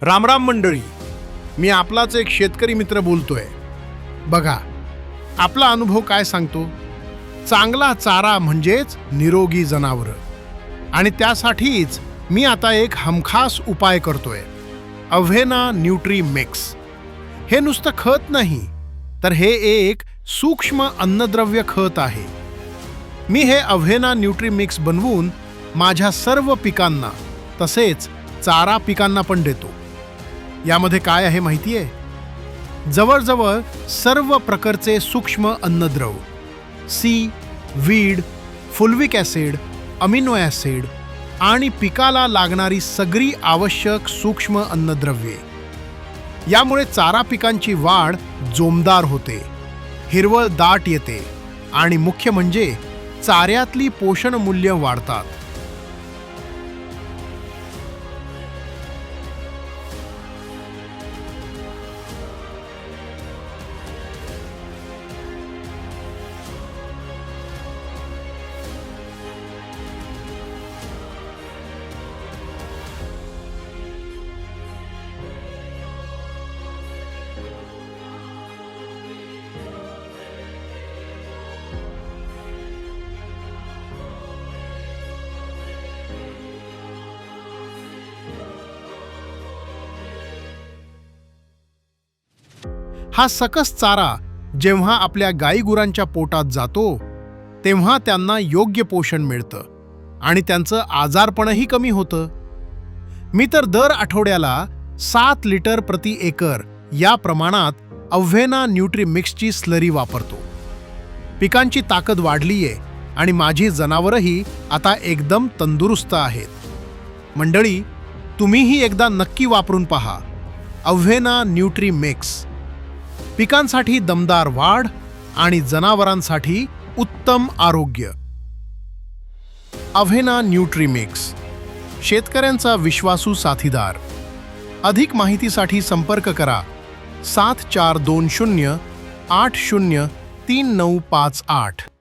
रामराम मंडळी, मी आपलाच एक शेतकरी मित्र बोलतोय. बघा, आपला अनुभव काय सांगतो. चांगला चारा म्हणजेच निरोगी जनावरं, आणि त्यासाठीच मी आता एक हमखास उपाय करतोय. अव्हेना न्यूट्री मिक्स. हे नुसतं खत नाही, तर हे एक सूक्ष्म अन्नद्रव्य खत आहे. मी हे अव्हेना न्यूट्री मिक्स बनवून माझ्या सर्व पिकांना, तसेच चारा पिकांना पण देतो. यामध्ये काय आहे माहितीये? जवळजवळ सर्व प्रकारचे सूक्ष्म अन्नद्रव, seaweed, fulvic acid, amino acid आणि पिकाला लागणारी सगळी आवश्यक सूक्ष्म अन्नद्रव्ये. यामुळे चारा पिकांची वाढ जोमदार होते, हिरवळ दाट येते आणि मुख्य म्हणजे चाऱ्यातली पोषण मूल्य वाढतात. हा सकस चारा जेव्हा आपल्या गाईगुरांच्या पोटात जातो, तेव्हा त्यांना योग्य पोषण मिळतं आणि त्यांचं आजारपणही कमी होतं. मी तर दर आठवड्याला 7 लिटर प्रति एकर या प्रमाणात अव्हेना न्यूट्री मिक्सची स्लरी वापरतो. पिकांची ताकद वाढलीये आणि माझी जनावरही आता एकदम तंदुरुस्त आहेत. मंडळी, तुम्हीही एकदा नक्की वापरून पहा अव्हेना न्यूट्री मिक्स. पिकांसाठी दमदार वाढ आणि जनावरांसाठी उत्तम आरोग्य. अव्हेना न्यूट्री मिक्स, शेतकऱ्यांचा विश्वासू साथीदार. अधिक माहितीसाठी संपर्क करा 7420 803958.